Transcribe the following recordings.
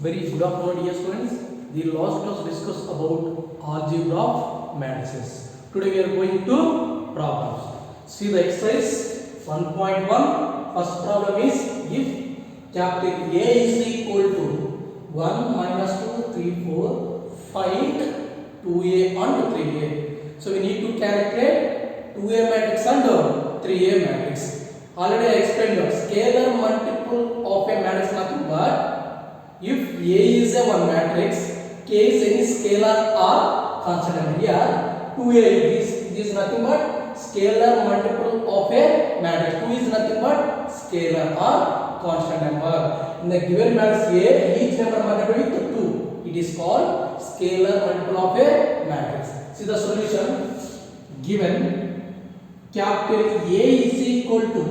Very good afternoon, dear students. The last class discussed about algebra of matrices. Today we are going to problems. See the exercise 1.1. First problem is if capital A is equal to 1 minus 2, 3, 4, find 2A and 3A. So we need to calculate 2A matrix and 3A matrix. Already I explained the scalar multiple of a matrix nothing but if A is a one matrix, K is any scalar or constant. Here 2A is nothing but scalar multiple of a matrix. 2 is nothing but scalar or constant number. In the given matrix A, each number multiplied with 2. It is called scalar multiple of a matrix. See the solution. Given capital A is equal to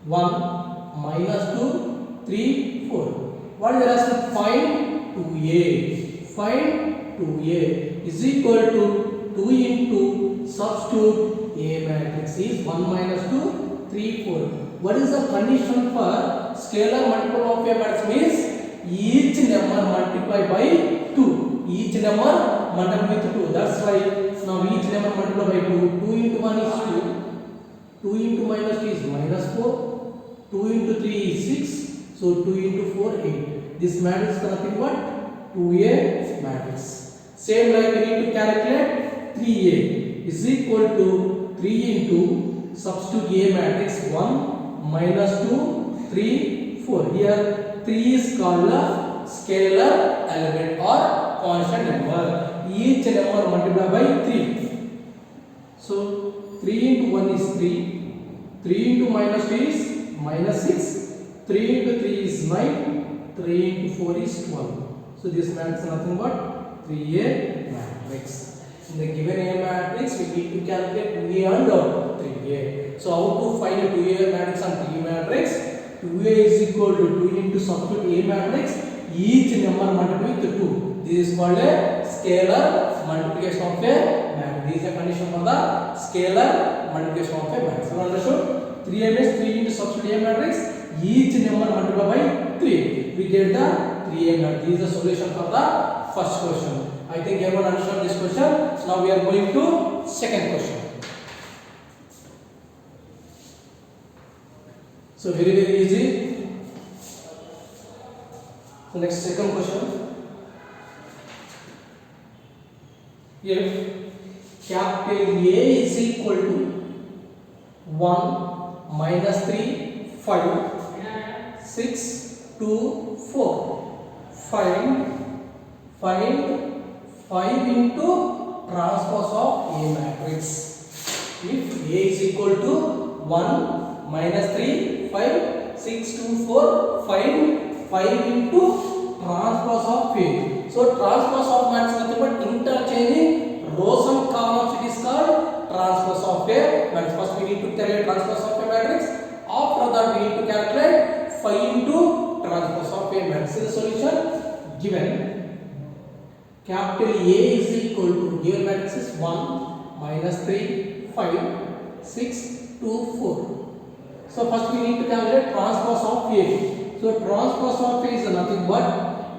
1 minus 2, 3, 4. What is the answer? Find 2A. Find 2A is equal to 2 into substitute A matrix is 1 minus 2, 3, 4. What is the condition for scalar multiple of A matrix means each number multiplied by 2. Each number multiplied with 2. That's why now each number multiplied by 2. 2 into 1 is 2. 2 into minus 2 is minus 4. 2 into 3 is 6. So 2 into 4, 8. This matrix is nothing but 2A matrix. Same like we need to calculate 3A is equal to 3 into substitute A matrix 1 minus 2, 3, 4. Here 3 is called a scalar element or constant number. Each number multiplied by 3. So 3 into 1 is 3. 3 into minus 2 is minus 6. 3 into 3 is 9, 3 into 4 is 12. So this matrix is nothing but 3A matrix. In the given A matrix, we need to calculate 2A and 3A. So how to find a 2A matrix and 3A matrix? 2A is equal to 2 into substitute A matrix, each number multiplied with 2. This is called a scalar multiplication of a matrix. This is a condition for the scalar multiplication of a matrix. You understood? 3A means 3 into substitute A matrix. Each number multiplied by 3. We get the 3A matrix. This is the solution for the first question. I think everyone understood this question. So now we are going to second question. So very easy. So next second question. If capital A is equal to 1 minus 3, 5. 6, 2, 4. Find 5 into transpose of A matrix. If A is equal to 1 minus 3, 5, 6, 2, 4. Find 5 into transpose of A. So transpose of matrix nothing but interchanging rows and columns. It is called transpose of A matrix. First we need to calculate transpose of A matrix. After that we need to calculate 5 into transpose of A matrix. See the solution. Given capital A is equal to given matrix is 1 minus 3, 5, 6, 2, 4. So first we need to calculate transpose of A. So transpose of A is nothing but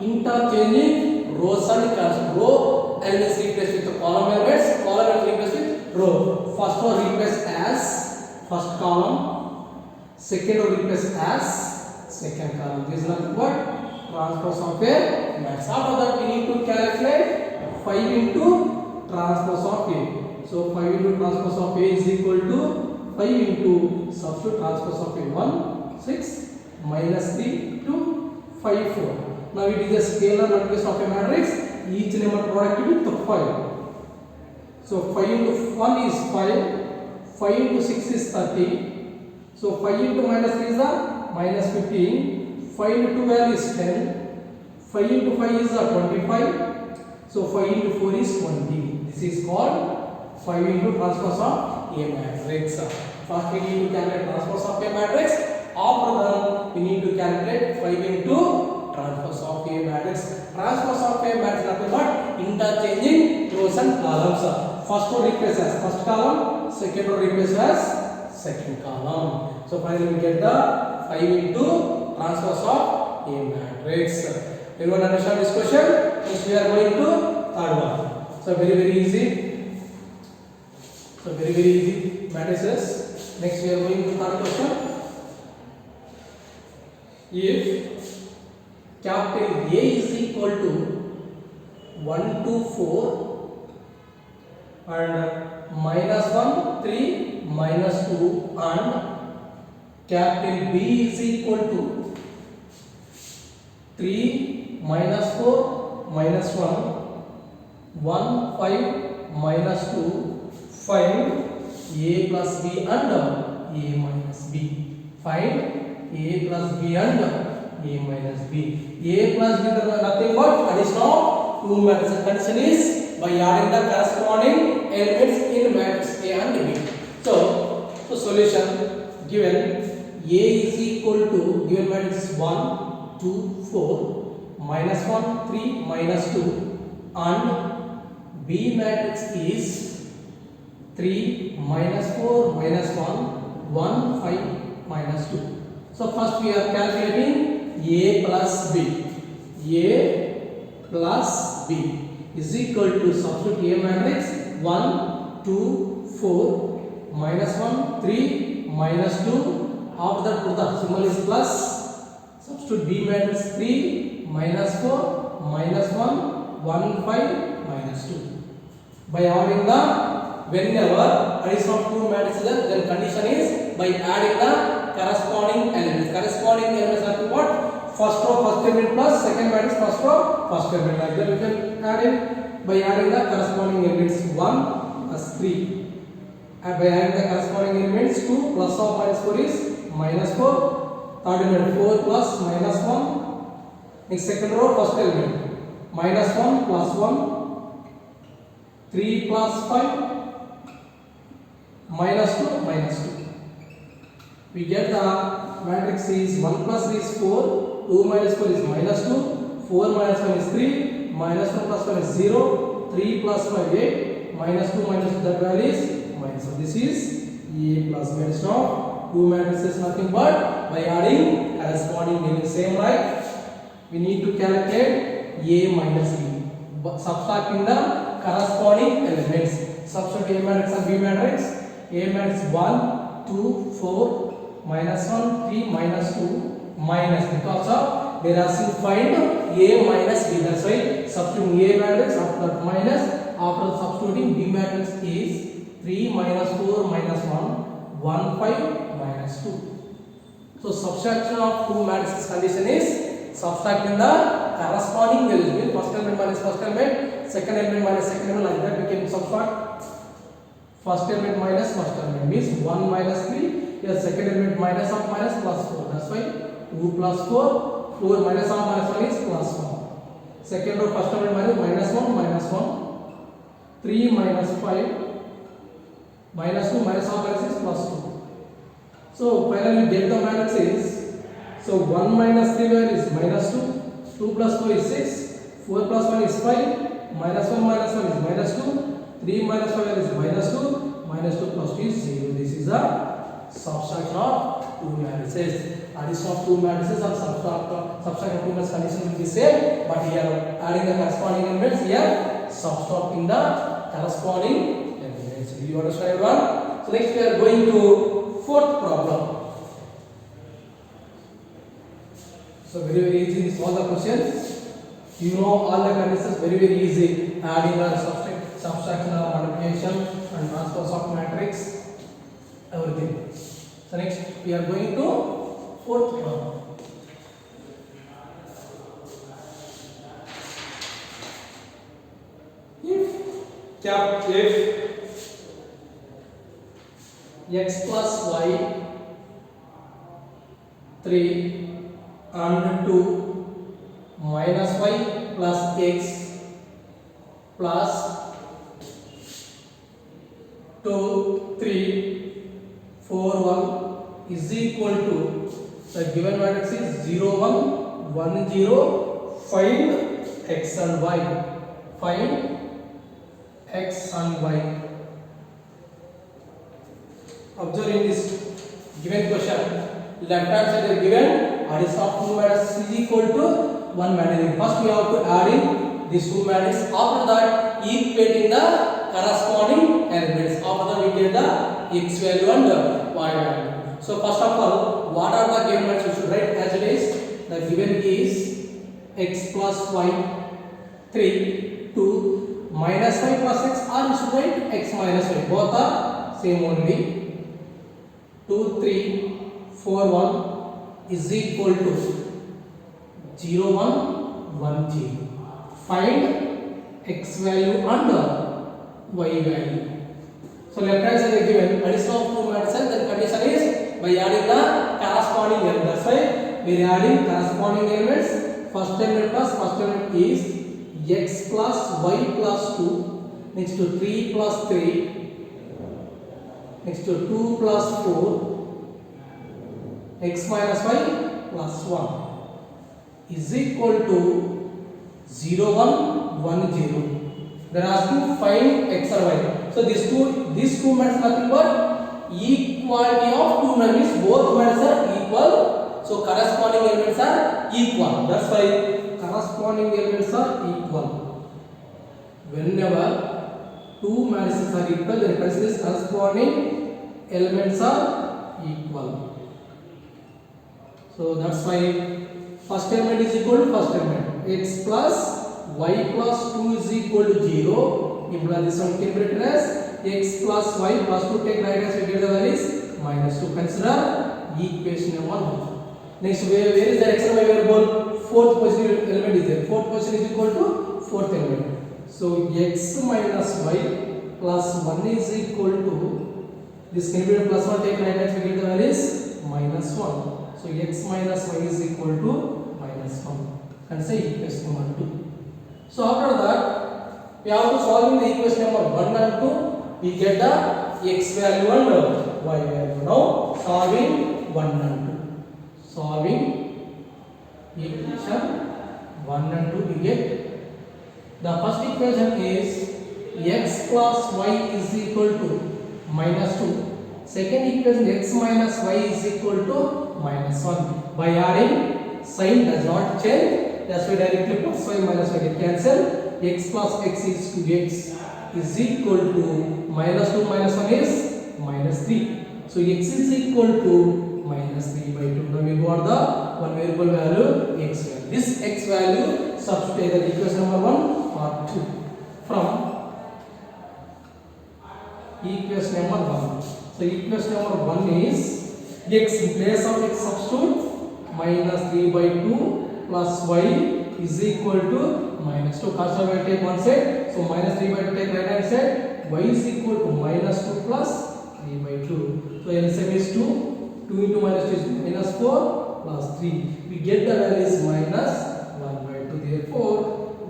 interchanging rows and columns. Row elements replaced with the column elements. Column elements replaced with row. First one replaced as first column. Second one replaced as second column. This is nothing but transpose of A matrix. After that we need to calculate 5 into transpose of A. So 5 into transpose of A is equal to 5 into substitute transpose of A 1, 6 minus 3, 2, 5, 4. Now it is a scalar multiplication of a matrix. Each number product with 5. So 5 into 1 is 5. 5 into 6 is 30. So 5 into minus 3 is minus 15. 5 into 12 is 10. 5 into 5 is 25. So 5 into 4 is 20. This is called 5 into transpose of A matrix. First we need to calculate transpose of A matrix. After that we need to calculate 5 into transpose of A matrix. Transpose of A matrix nothing but interchanging rows and columns. First one replaces as first column. Second one replaces as second column. So finally we get the 5 into transpose of A matrix. Everyone understand this question? Next we are going to third one. So very easy. So very easy matrices. Next we are going to third question. If capital A is equal to 1 to 4 and minus 1, 3, minus 2 and capital B is equal to 3, minus 4, minus 1, 1, 5, minus 2, find A plus B and A minus B. Find A plus B and A minus B. A plus B is nothing but addition of two matrices. Condition is by adding the corresponding elements in matrix A and B. So solution given A is equal to given matrix is 1, 2, 4, minus 1, 3, minus 2 and B matrix is 3, minus 4, minus 1, 1, 5, minus 2. So first we are calculating A plus B. A plus B is equal to substitute A matrix 1, 2, 4, minus 1, 3, minus 2. After that put the symbol is plus. Substitute B matrix 3, minus 4, minus 1, 1, 5, minus 2. By having the whenever addition of two matrices, then condition is by adding the corresponding elements. Corresponding elements are what? First row first element plus second matrix first row first element. Like that we can add it by adding the corresponding elements 1 plus 3. And by adding the corresponding elements 2 plus or minus 4 is minus 4. Third element 4 plus minus 1. Next second row first element minus 1 plus 1. 3 plus 5 minus 2 minus 2. We get the matrix is 1 plus 3 is 4, 2 minus 4 is minus 2, 4 minus 1 is 3, minus 1 plus 1 is 0, 3 plus 5 8, minus 2 minus 2 that value is minus. So this is A plus B. Addition of two matrices nothing but by adding corresponding elements. Same like we need to calculate A minus B, subtracting the corresponding elements. Substitute A matrix and B matrix. A matrix 1, 2, 4, minus 1, 3, minus 2, minus, because of they are asking find A minus B. That's why substituting A matrix, after that minus, after substituting B matrix is 3, minus 4, minus 1, 1, 5, minus 2. So subtraction of two matrices condition is subtracting the corresponding values. First element minus first element, second element minus second element, like that we can subtract. First element minus first element means 1 minus 3. Here second element minus of minus plus 4. That's why 2 plus 4, 4 minus of minus 1 is plus 1. Second row first element minus 1, minus 1. 3 minus 5, minus 2 minus of minus is plus 2. So finally get the matrices. So 1 minus 3 value is minus 2, 2 plus 4 is 6, 4 plus 1 is 5, minus 1 minus 1 is minus 2, 3 minus 5 is minus 2, minus 2 plus 2 is 0. This is a subtraction of two matrices. Addition of two matrices or subtraction of two matrices condition will be same, but here adding the corresponding elements, here subtracting the corresponding elements. Do you understand everyone? So next we are going to fourth problem. So very easy. This all the questions. You know all the conditions very easy. Adding or subtraction or multiplication and transfers of matrix, everything. So next we are going to fourth problem. If x plus y 3 and 2 minus y plus x plus 2, 3, 4, 1 is equal to the given matrix is 0, 1, 1, 0. Find x and y. Find x and y. Observe in this given question, left hand side is given addition of two matrices is equal to one matrix. First we have to add in these two matrices. After that, equating the corresponding elements. After that, we get the x value and y value. So first of all, what are the given matrices? We should write as it is. The given is x plus y 3 2 minus y plus x, or you should write x minus y. Both are same only. 2 3 4 1 is equal to 0 1 1 0. Find x value and y value. So left hand side is given addition of two matrices. Then condition is by adding the corresponding elements. That's why we are adding corresponding elements. First element plus first element is x plus y plus 2. Next to 3 plus 3. Next to 2 plus 4. X minus y plus 1 is equal to 0 1 1 0. They are asking find x or y. So these two matrices nothing but equality of two matrices. Both matrices are equal. So corresponding elements are equal. That's why corresponding elements are equal. Whenever two matrices are equal, then consider corresponding elements are equal. So that's why first element is equal to first element. X plus y plus 2 is equal to 0. Imply this one can be written as x plus y plus 2. Take right as we get the values minus 2. Consider equation number 1. Next, where is the x and y variable? Fourth positive element is there. Fourth position is equal to fourth element. So x minus y plus 1 is equal to this can be plus 1. Take right as we get the values minus 1. So x minus y is equal to minus 1. And say equation number 2. So after that, we have to solve in the equation number 1 and 2. We get the x value and y value. Now solving 1 and 2. Solving equation 1 and 2, we get the first equation is x plus y is equal to minus 2. Second equation x minus y is equal to minus 1. By adding, sign does not change. That's why directly plus y minus y get cancelled. X plus x is to x is equal to minus 2 minus 1 is minus 3. So x is equal to minus 3 by 2. Now we got the one variable value x value. This x value substitute the equation number 1 or 2 from equation number 1. So equation number 1 is x in place of x substitute minus 3 by 2 plus y is equal to minus 2. Constant will take one side. So minus 3 by 2 take right hand side. Y is equal to minus 2 plus 3 by 2. So LCM is 2. 2 into minus 2 is minus 4 plus 3. We get the value is minus 1 by 2. Therefore,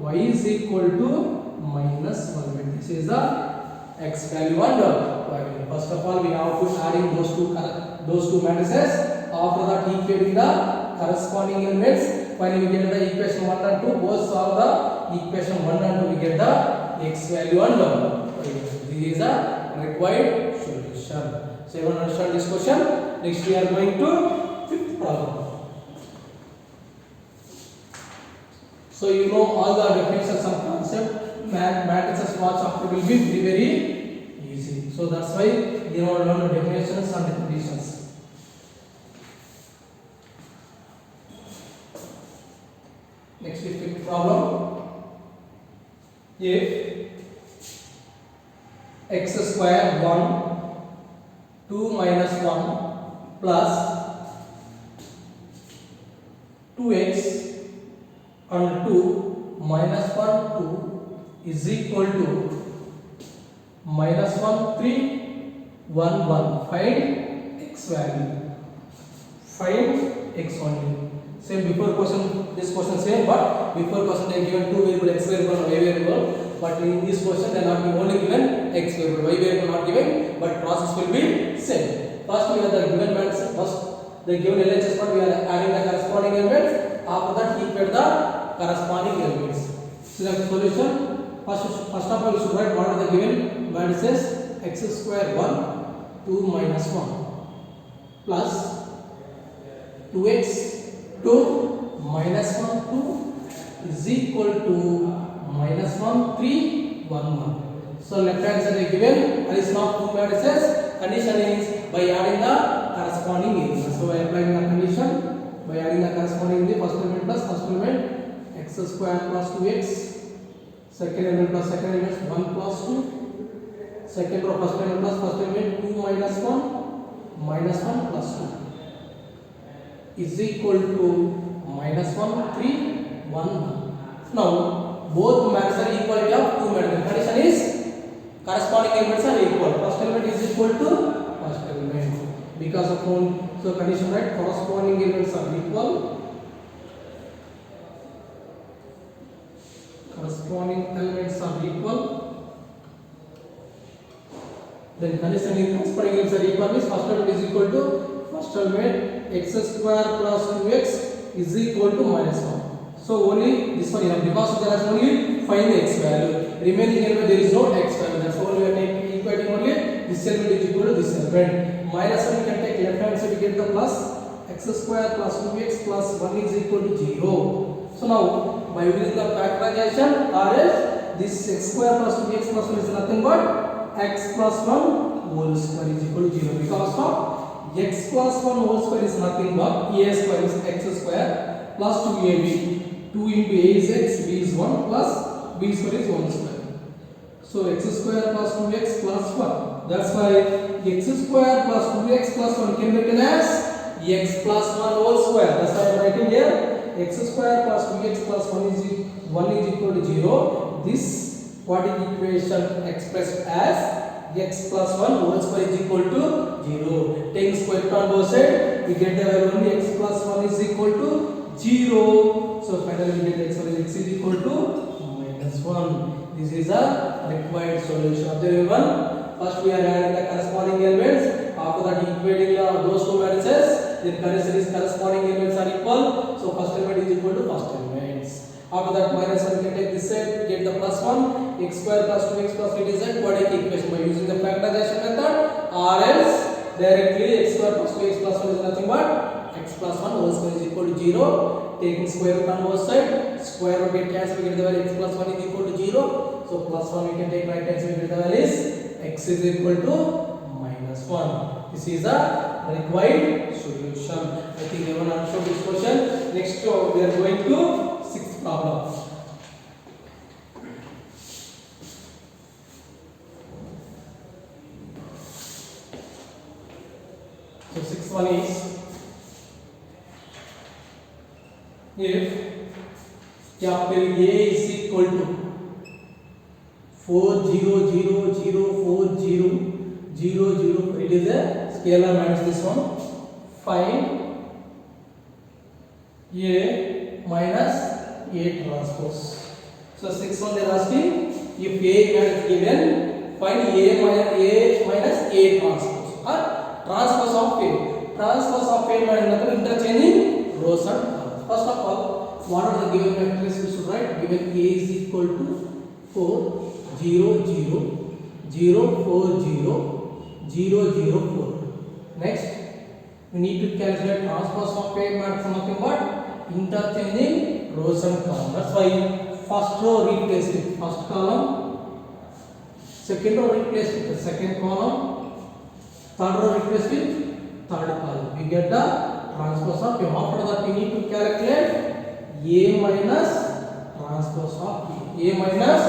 y is equal to minus 1 by 2. This is the x value and y value. First of all, we have to add in those two matrices. After that, equating the corresponding elements. Finally, we get the equation 1 and 2. Both solve the equation 1 and 2. We get the x value and y value. This is the required solution. So, you want to understand this question? Next, we are going to fifth problem. So, you know all the definitions of concept. Matrices watch after will be very, very easy. So, that's why you know learn the definitions and the conditions. Next is fifth problem. If x square 1 2 minus 1 plus 2x and 2 minus 1 2 is equal to minus 1 3 1 1. Find x value. Find x only. Same before question, this question same, but before question they given two variable x variable and y variable, but in this question they are not only given x variable, y variable not given, but process will be same. First we have the given matrix. First the given LHS part we are adding the corresponding elements. After that equate the corresponding elements. Select solution. First of all you should write what are the given matrices. X square 1 2 minus 1 plus 2x 2 minus 1 2 is equal to minus 1, 3, 1, 1. So left hand side is given, addition of two matrices. Condition is by adding the corresponding area. So by applying the condition, by adding the corresponding area, first element plus first element x square plus 2x, second element plus second element 1 plus 2, second row first element plus first element 2 minus 1 minus 1 plus 2 is equal to minus 1, 3, 1, 1. Now both matrices are equality of two matrices. Condition is corresponding elements are equal. First element is equal to first element. Because of one, so condition right, corresponding elements are equal. Corresponding elements are equal. Then condition is corresponding elements are equal means first element is equal to first element x square plus 2x is equal to minus 1. So only this one enough because there is only find the x value. Remaining element there is no x value. That's why we are taking equating only this element is equal to this element. Minus 1 we can take left hand side, we get the plus x square plus 2x plus 1 is equal to 0. So now by using the factorization or else this x square plus 2x plus 1 is nothing but x plus 1 whole square is equal to 0 because of x plus 1 whole square is nothing but a square is x square plus 2ab. 2 into a is x, b is 1 plus b square is 1 square. So x square plus 2x plus 1. That's why x square plus 2x plus 1 can be written as x plus 1 whole square. That's why I am writing here x square plus 2x plus 1 is equal to 0. This quadratic equation expressed as x plus 1 whole square is equal to 0. Taking square root on both sides, we get the value only x plus 1 is equal to 0. So finally we get x is equal to minus 1. This is a required solution. Observe one. First we are adding the corresponding elements. After that equating those two matrices. Then condition is corresponding elements are equal. So first element is equal to first elements. After that minus 1 we can take this side, get the plus 1. X square plus 2x plus 3 is a quadratic equation by using the factorization method or else directly x square plus 2x plus 1 is nothing but x plus 1 whole square is equal to 0. Taking square root on both sides, square root get cancelled, we get the value x plus 1 is equal to 0. So plus 1 we can take right hand side, we get the value is x is equal to minus 1. This is a required solution. I think everyone understood this question. Next we are going to sixth problem. So sixth one is if capital A is equal to 4004000, it is a scalar matrix. This one, find A minus A transpose. So 6 one they are asking if A is given, find A minus A transpose or transpose of A. Transpose of A means interchanging rows and columns. First of all, what are the given matrices we should write? Given A is equal to 4 0 0 0 4 0 0 0 4. Next, we need to calculate transpose of A matrix, nothing but interchanging rows and columns. That's why first row replaced with first column, second row replaced with the second column, third row replaced with third column. We get the transpose of A. After that, we need to calculate A minus transpose of A. A minus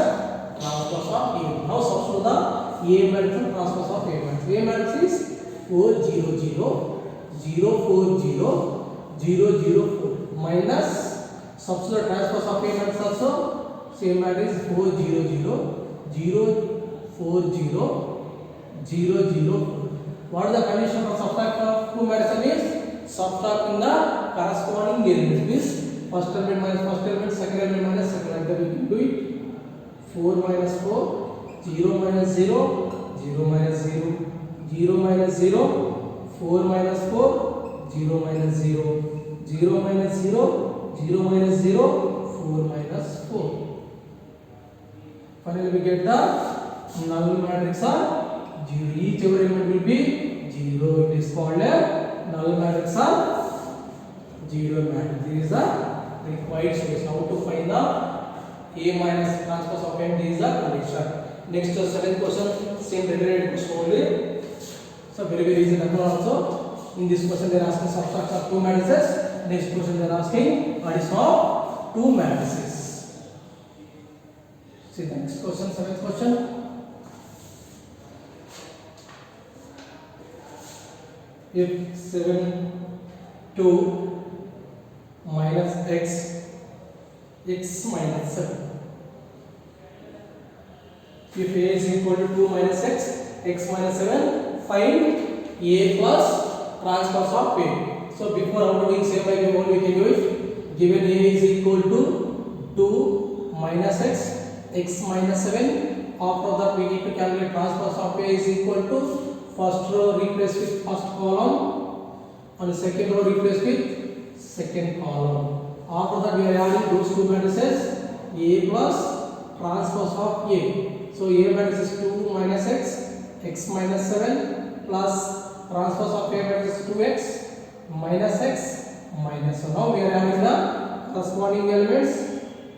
transpose of A. Now substitute the A matrix and transpose of A matrix. A matrix is 4 0 0 0 4 0 0 0 4 minus substitute transpose of A matrix also same matrix 4 0 0 0 4 0 0 0 4. What is the condition for subtraction of two matrices? Subtracting the corresponding elements means first element minus first element, second element minus second element. We can do it. 4 minus 4, 0 minus 0, 0 minus 0, 0 minus 0, 4 minus 4, 0 minus 0, 0 minus 0, 0 minus 0, 4 minus 4. Finally, we get the null matrix of 0. Each element will be 0. It is called a null matrix of 0 matrix. This is the required solution. How to find in the A minus transpose of M. This is the condition. Next, seventh question, same related question only. So very easy number also. In this question they are asking subtraction of two matrices. Next question they are asking addition of two matrices. See the next question, seventh question. If 7 2 minus x minus 7. If A is equal to 2 minus x minus 7, find A plus transpose of A. So before doing same like before we can do it. Given A is equal to 2 minus x minus 7. After that we need to calculate transpose of A is equal to first row replace with first column and second row replace with second column. After that we are adding those two matrices A plus transpose of A. So A matrix is 2 minus x minus 7 plus transpose of A matrix is 2x minus x minus 7. Now we are adding the corresponding elements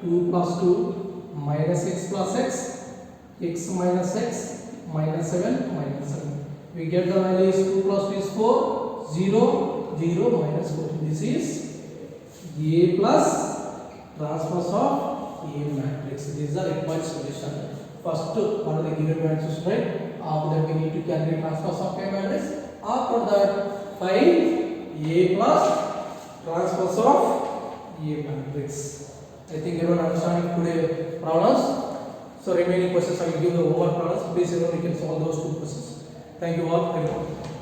2 plus 2 minus x plus x minus x minus 7 minus 7. We get the value is 2 plus 2 is 4, 0, 0 minus 4. This is A plus transpose of A matrix. This is the required solution. First, what are the given matrices, right? After that, we need to calculate transpose of A matrix. After that, find A plus transpose of A matrix. I think everyone understanding today problems. So remaining questions I will give the homework problems. Please everyone you can solve those two questions. Thank you all.